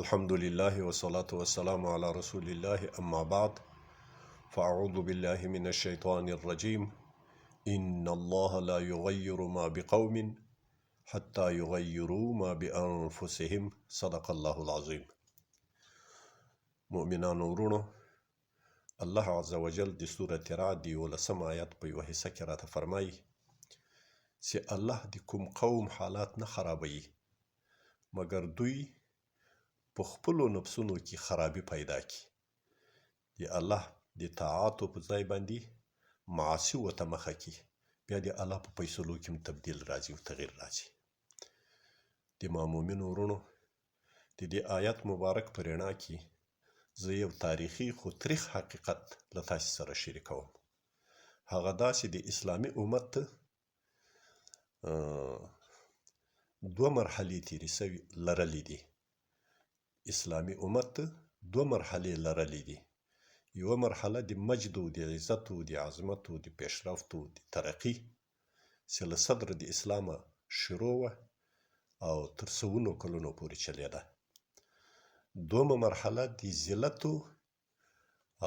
الحمد لله والصلاة والسلام على رسول الله أما بعد فأعوذ بالله من الشيطان الرجيم إن الله لا يغير ما بقوم حتى يغيروا ما بأنفسهم صدق الله العظيم. مؤمنان ورونو، الله عز وجل دي سورة رعد ولسم آيات په یوه حصه کې راته فرمایي چې الله د کوم قوم حالات نه خرابوي مګر دوی په خپلو نفسونو کې خرابي پیدا کړي. د الله د طاعاتو په ځای باندې معاصي ورته مخه کړي، بیا د الله په فیصلو کې هم تبدیل راځي او تغیر راځي. د مومنو ورونو، د دې آیت مبارک په رڼا کې زه یو تاریخي خو تریخ حقیقت له تاسو سره شریکوم. هغه دا چې د اسلامي امت دوه مرحلې تیرې سوي لرلې دي. اسلامي امت دوه مرحلې لرلې دي. یوه مرحله د مجد و د عزت و د عظمت و د پیشرفت و د ترقي چې له صدر د اسلامه شروع وه او تر سوونو کلونو پورې چلېده. دومه مرحله د ذلت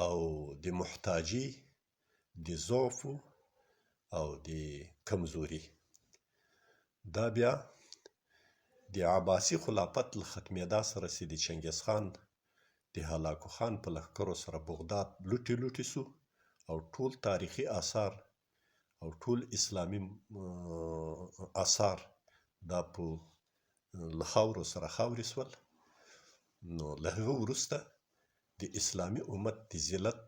او د محتاجي، د ضعف او د کمزوري. دا بیا د عباسي خلافت له ختمېدا سره چې د چنګیز خان د هلاکو خان په لښکرو سره بغداد لوټې سو او ټول تاریخي آثار او ټول اسلامي آثار دا په له خاورو سره خاورې سول. نو له هغه وروسته د اسلامي امت د ذلت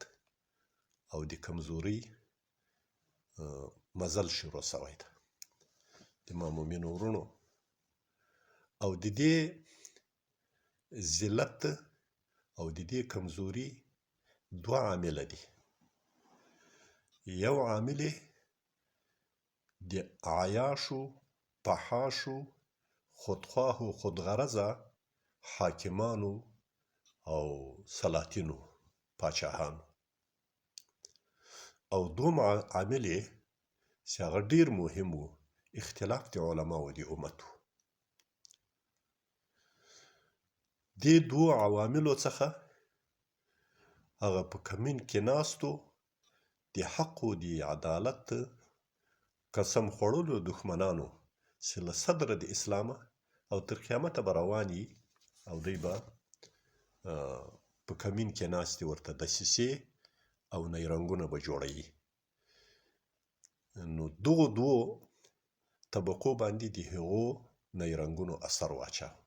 او د کمزورۍ مزل شروع سوی ده. د مومنو ورونو، او د دې ذلت او د دې کمزوري دوه عامله دي. یو عامل د عیاشو، فحاشو، خودخواهو، خودغرضه حاکمانو او سلاطینو پاچاهانو، او دوم عامل چې هغه ډیر مهم و اختلاف د علماو د امت و. دې دوه عواملو څخه هغه په کمین کې ناستو د حق و د عدالت قسم خوړلو دښمنانو چې له صدره د اسلامه او تر قیامته به روان وي او دوی به په کمین کې ناستې ورته دسیسې او نیرنګونه به جوړوي. نو دغو دوو طبقو باندې د هغو نیرنګونو اثر واچاوه.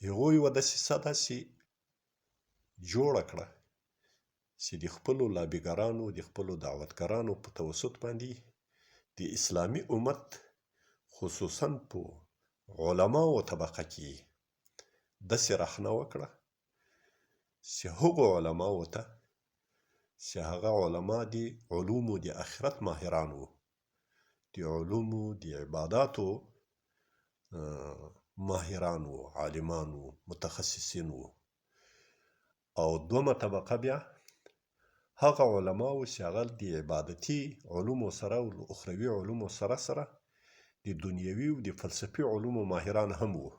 هغو یوه دسیسه داسې جوړه کړه چې د خپلو لابیګرانو، د خپلو دعوتګرانو په توسط باندې د اسلامي امت خصوصا په علماو طبقه کې داسې رخنه وکړه چې هغو علماو ته چې هغه علما د علومو د آخرت ماهران وو، د علومو د عباداتو ماهران وو، عالمان وو، متخصصین وو. او دومه طبقه بیا هغه علما وو چې هغه د عبادتي علومو سره او اخروي علومو سره سره د دنیوي او د فلسفي علومو ماهران هم وو.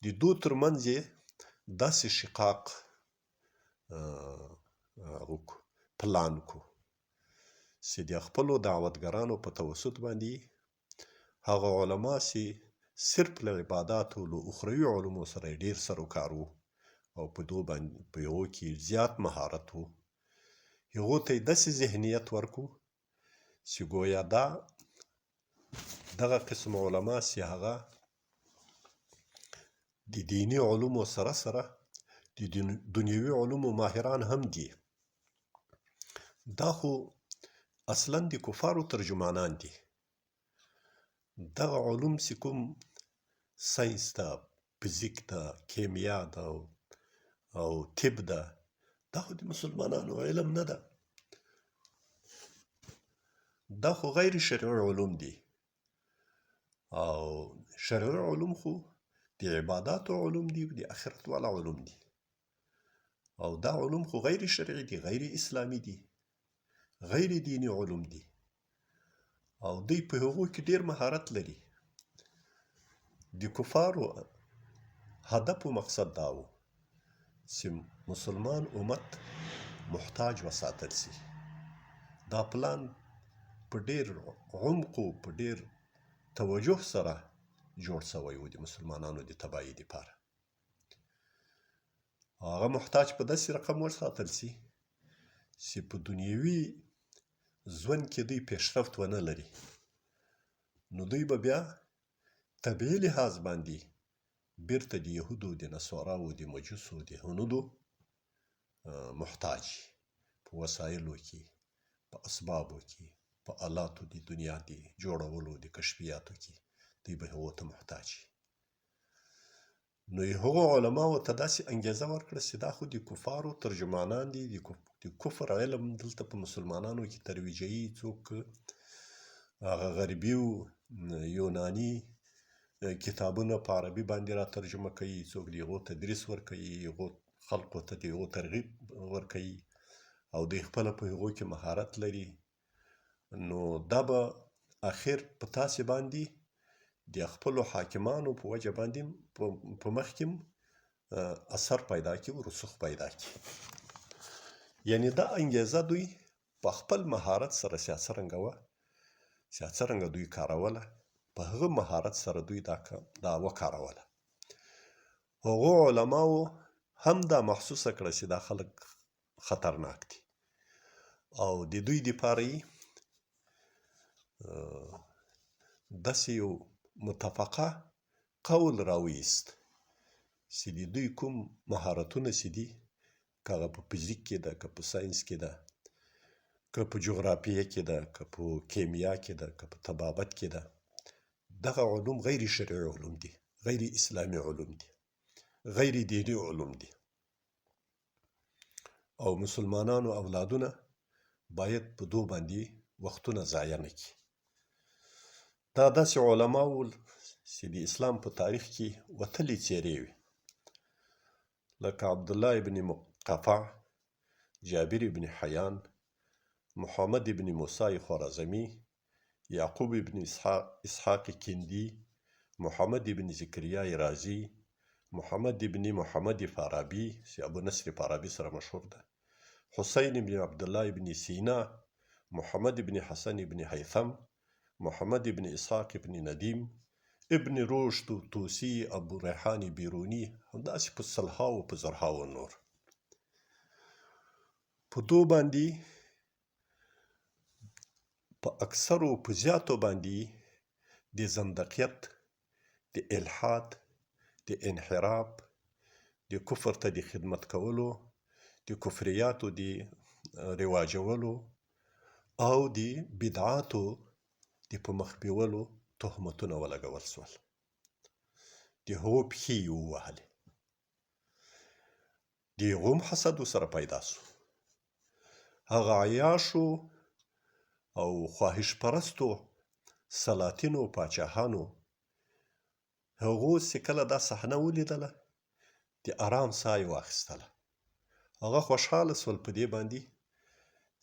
د دو ترمنځ یې داسې شقاق پلان کو چې د خپلو دعوتګرانو په توسط باندې هغه علما چې صرف له عباداتو له اخروي علومو سره ډیر سر و کار وو او په هغو کې زیات مهارت وو، هغو ته یې داسې ذهنیت ورکو چې ګویا دغه قسم علما چې هغه د دیني علومو سره سره د دنیوي علومو ماهران هم دي. دا خو اصلا د کفارو ترجمانان دي. دغه علوم چې کوم ساینس ده، فزیک ده، کیمیا ده او طب ده، دا خو د مسلمانانو علم نه ده. دا خو غیر شرعي علوم دي. او شرعي علوم خو د عباداتو علوم دي، د آخرت والا علوم دي. او دا علوم خو غیر شرعي دي، غیر اسلامي دي، غیر دینی علوم دي. او دوی په هغو کې ډیر مهارت لري. د کفارو هدف و مقصد دا و چې مسلمان امت محتاج وساتل سي. دا پلان په ډیر عمق او په ډیر توجه سره جوړ شوی و د مسلمانانو د تباهي لپاره. هغه محتاج په داسې رقم وساتل سي چې په دنیوي ژوند کې دوی پیشرفت ونه لري، نو دوی به بیا طبیعي لحاظ باندې بیرته د یهودو، د نصاراو، د مجوسو، د هنودو محتاج په وسایلو کې، په اسبابو کې، په آلاتو د دنیا د جوړولو د کشفیاتو کې دوی به هغو ته محتاج. نو هغو علماو ته داسې انګیزه ورکړه چې دا خو د کفارو ترجمانان دي، د کفر علم دلته په مسلمانانو کې ترویجوي. څوک هغه غربي او یوناني کتابونه په عربي باندې را ترجمه کوي، څوک د هغو تدریس ورکوي، هغو خلقو ته د هغو ترغیب ورکوي او دوی خپله په هغو کې مهارت لري. نو دا به اخر په تاسې باندې د خپلو حاکمانو په وجه باندې په مخ کې اثر پیدا کړي او رسوخ پیدا کړي. یعنی دا انګیزه دوی په خپل مهارت سره څرنګه دوی کاروله، په هغه مهارت سره دوی دا وکاروله. هغو علماو هم دا محسوسه کړه چې دا خلک خطرناک دي او د دوی دپاره یې داسې یو متفقه قول راویست چې د دوی کوم مهارتونه چې دي، که هغه په فزیک کې ده، که په ساینس کې ده، که په جغرافیه کې ده، که په کیمیا کې ده، که په طبابت کې ده، دغه علوم غیر شرعي علوم دي، غیر اسلامي علوم دي، غیر دیني علوم دي او مسلمانانو اولادونه باید په دو باندې وختونه ضایع نه کړي. دا داسې علماو چې د اسلام په تاریخ کې وتلې څېرې وي، لکه عبدالله ابن مقفع، جابر ابن حیان، محمد ابن موسی خوارزمي، یعقوب ابن اسحاق کندي، محمد ابن زکریا رازي، محمد ابن محمد فارابي چې ابو نصر فارابي سره مشهور ده، حسین ابن عبدالله ابن سینا، محمد ابن حسن ابن هیثم، محمد ابن اسحاق ابن ندیم، ابن رشد توسی، ابو ریحان بیرونی، همداسې په سلهاو په زرهاو نور. په دو باندې په اکثرو په زیاتو باندې د زندقیت، د الحاد، د انحراف، د کفر ته د خدمت کولو، د کفریاتو د رواجولو او د بدعاتو د په مخ بیولو تهمتونه ولګول شول. د هغو پښې یې ووهلې. د هغو هم حسد ورسره پیدا شو. هغه عیاشو او خواهش پرستو سلاطینو پاچاهانو هغو چې کله دا صحنه ولیدله، د آرام ساه یې واخیستله. هغه خوشحاله شول په دې باندې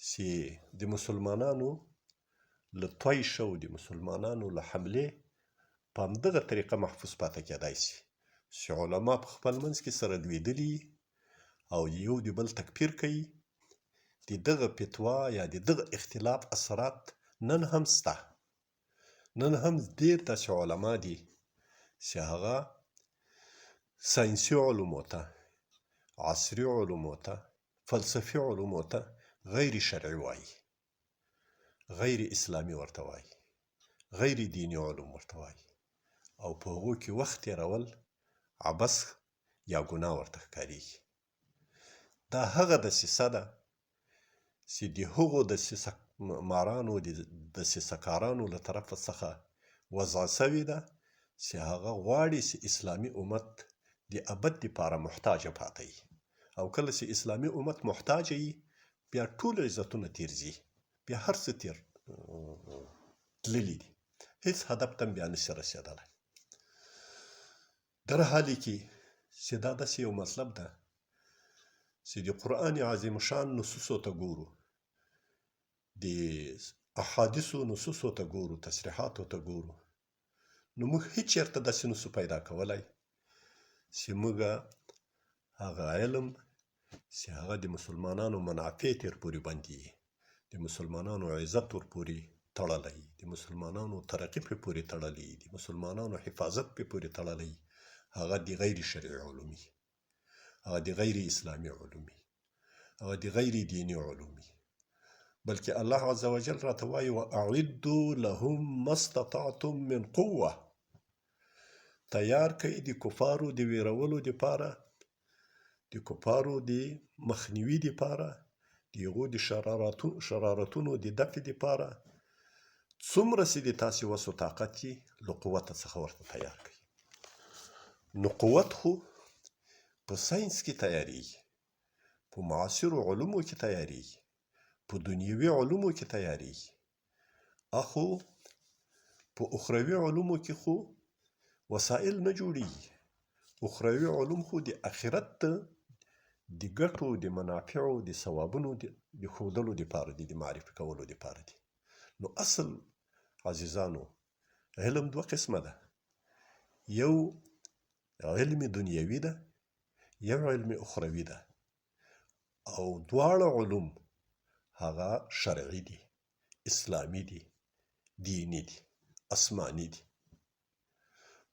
چې د مسلمانانو له طیشه او د مسلمانانو له حملې په همدغه طریقه محفوظ پاتې کېدای شي چې علما په خپل منځ کې سره لوېدلي او یو د بل تکفیر کوي. د دغه فتوا یا د دغه اختلاف اثرات نن هم شته. نن هم ډېر داسې علما دي چې هغه ساینسي علومو ته، عصري علومو ته، فلسفي علومو ته غیر شرعي وایي، غیر اسلامي ورته وایي، غیر دیني علوم ورته وایي او په هغو کې وخت تېرول عبث یا ګناه ورته ښکارېږي. دا هغه دسیسه ده چې د هغو دسیسه مارانو، د دسیسه کارانو له طرفه څخه وضع شوې ده چې هغه غواړي چې اسلامي امت د ابد دپاره محتاجه پاته وي او کله چې اسلامي امت محتاجه وي بیا ټول عزتونه تیر ځي، بیا هر څه تیر تللي دي، هیڅ هدف ته بیا نشي رسېدلی. در حالې کې چې دا داسې یو مطلب ده چې د قرآن عظیم شان نصوصو ته ګورو، د احادیثو نصوصو ته ګورو، تصریحاتو ته ګورو، نو موږ هیڅ چېرته داسې نسو پیدا کولی چې موږ هغه علم چې هغه د مسلمانانو منافع تر پورې باندې د مسلمانانو عزت ور پورې تړلی، د مسلمانانو ترقي په پورې تړلی، د مسلمانانو حفاظت په پورې تړلی، هغه د غیر شرعي علومي، هغه د غیر اسلامي علومي، هغه د غیر دیني علومي. بلکې الله عز وجل راته وایي واعدوا لهم ما استطعتم من قوه، تیار کړئ د کفارو د ویرولو دپاره، د کفارو د مخنیوي دپاره، د هغو د شرارتونو د دفع دپاره څومره چې د تاسې وس و طاقت یې له قوته څخه ورته تیار کړئ. نو قوت خو په ساینس کې تیاریږي، په معاصرو علومو کې تیاریږي، په دنیوي علومو کې تیاریږي، اخو په اخروي علومو کې خو وسایل نه جوړیږي. اخروي علوم خو د آخرت د ګټو، د منافعو، د ثوابونو د ښودلو دپاره دي، د معرفي کولو دپاره دي. نو اصل عزیزانو علم دوه قسمه ده، یو علم دنیوي ده، یو علم اخروي ده، او دواړه علوم هغه شرعي دي، اسلامي دي، دیني دي، آسماني دي.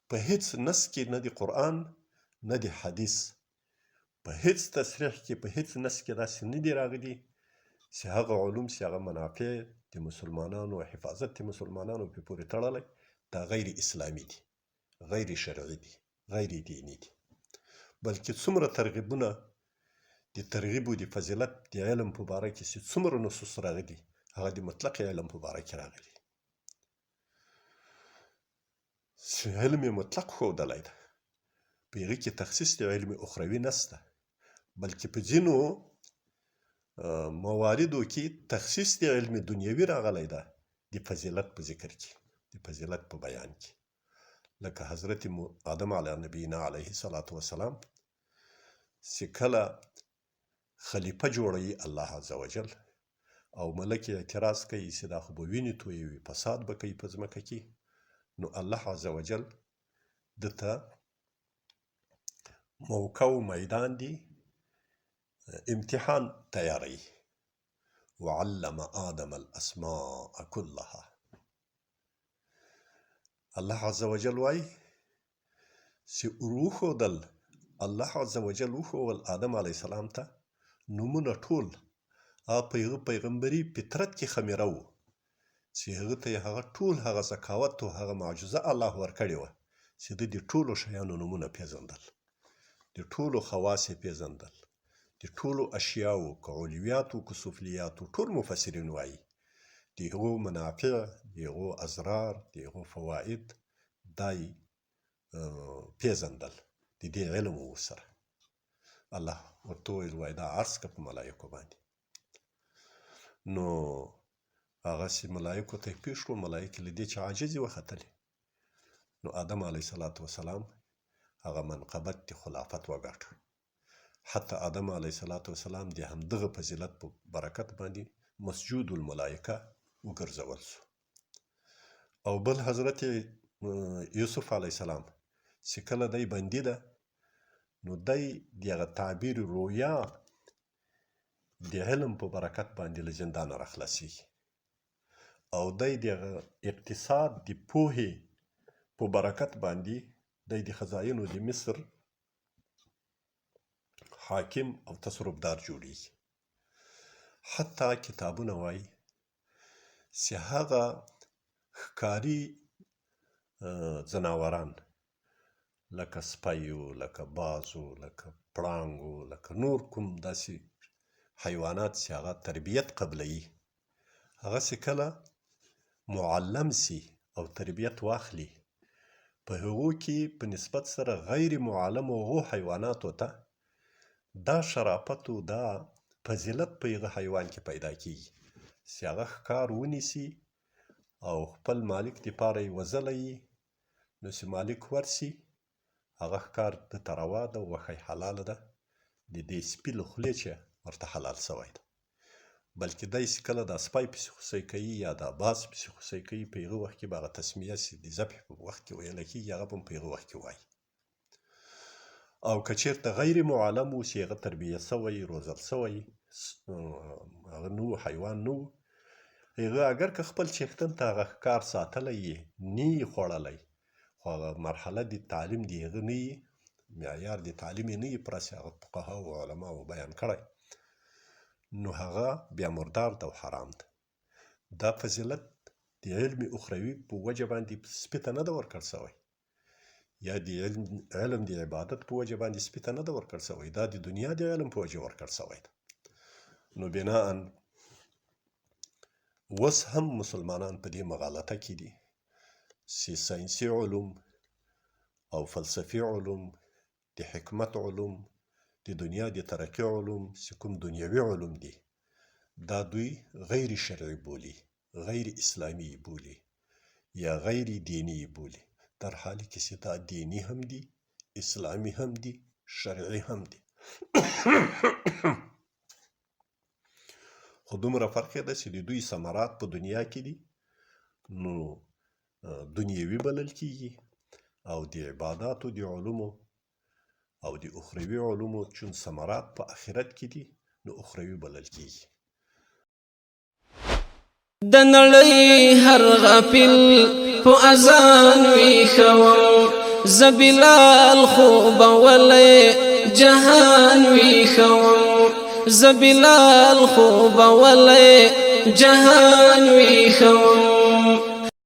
په هیڅ نص کې نه د قرآن نه د حدیث، په هیڅ تصریح کې، په هیڅ نص کې داسې نه دي راغلي چې هغه علوم چې هغه منافع د مسلمانانو، حفاظت د مسلمانانو په پورې تړلی، دا غیر اسلامي دي، غیر شرعي دي، غیر دیني دي. بلکې څومره ترغیبونه د ترغیب او د فضیلت د علم په باره کې چې څومره نصوص راغلي، هغه د مطلق علم په باره کې راغلي، چې علم مطلق ښودلی ده. په هغې کې تخصیص د علم اخروي نشته، بلکې په ځینو مواردو کې تخصیص د علم دنیوي راغلی ده، د فضیلت په ذکر کې، د فضیلت په بیان کې. لکه حضرت آدم علی نبینا علیه الصلاة والسلام چې کله خلیفه جوړوي الله عز وجل، او ملک اعتراض کوي چې دا خو به وینې تویوي، فساد به کوي په ځمکه کې، نو الله عز وجل دته موقع و میدان دی امتحان تیاروي. وعلم آدم الاسماء كلها. الله عز وجل وایي چې وښودل، الله عز وجل وښول آدم علیه السلام ته نومونه ټول، په هغه پیغمبري فطرت کې خمیره و چې هغه ته یې هغه ټول هغه ذکاوت او هغه معجزه الله ورکړې وه چې د دې ټولو شیانو نومونه پیژندل، د ټولو خواص یې پیژندل، د ټولو اشیاو که علویاتو که سفلیاتو، ټول مفسرین وایي د هغو منافع، د هغو اضرار، د هغو فواید دا یې پیژندل، د دې علم و ورسره. الله ورته وویل وایي دا عرض که په ملایکو باندې. نو هغسې ملایکو ته یې پېښ کړو، ملایکې له دې چې عاجزې وختلې، نو آدم علیه الصلاة والسلام هغه منقبت د خلافت وګاټه. حتی آدم علیه الصلاة والسلام د همدغه فضیلت په برکت باندې مسجود الملایکه وګرځول شو. او بل حضرت یوسف علیه السلام چې کله دی بندي ده، نو دی د هغه تعبیر رویا د علم په برکت باندې له زندانه راخلاصېږي، او دی د هغه اقتصاد د پوهې په برکت باندې دی د خزاینو د مصر حاکم او تصرفدار جوړیږي. حتی کتابونه وایي چې هغه ښکاري ځناوران لکه سپیو، لکه بازو، لکه پړانګو، لکه نور کوم داسې حیوانات چې هغه تربیت قبلوي، هغه چې کله معلم سي او تربیت واخلي، په هغو کې په نسبت سره غیر معلمو هغو حیواناتو ته دا شرافت او دا فضیلت په هغه حیوان کې پیدا کیږي چې هغه ښکار ونیسي او خپل مالک دپاره یې وځلی، نو چې مالک ورسي هغه ښکار ده ته روا ده، غوښه یې حلاله ده، د دې سپي له خولې چې ورته حلال سوی ده. بلکې دی چې کله دا سپی پسې خوسی کوي یا دا باز پسې خوسی کوي، په هغه وخت کې به هغه تسمیه چې د ذبح په وخت کې ویلی کېږي، هغه به هم په هغه وخت کې وایي. او که چېرته غیر معلم و چې هغه تربیه سوی روزل سوی هغه نو حیوان نو هغه اگر که خپل چښتن ته هغه ښکار ساتلی یې نه یې خوړلی خو هغه مرحله د تعلیم د هغه نه یي معیار د تعلیم یې نه یي پوره چې هغه فقهاو او علماو بیان کړی نو هغه بیا مردار ده او حرام ده دا فضیلت د علم اخروي په وجه باندې سپي ته نه ده ورکړل سوی یا د علم د عبادت په وجه باندې سپي ته نه ده ورکړل سوی دا د دنیا د علم په وجه ورکړل سوی ده نو بناءً اوس هم مسلمانان په دې مغالطه کې دي چې ساینسي علوم او فلسفي علوم د حکمت علوم د دنیا د ترقي علوم چې کوم دنیوي علوم دي دا دوی غیر شرعي بولي غیر اسلامي بولي یا غیر دینی بولي در حالی کې چې دا دینی هم دي اسلامي هم دي شرعي هم دي خو دومره فرق یې ده چې د دوی ثمرات په دنیا کې دي نو دنیوي بلل کېږي او د عباداتو د علومو او د اخروي علومو چون ثمرات په آخرت کې دي نو اخروي بلل کېږي د نړۍ هر غافل په اذان ویښوم زه بلال خو به ولې جهان ویښوم زه بلال خو به ولې جهان ویښوم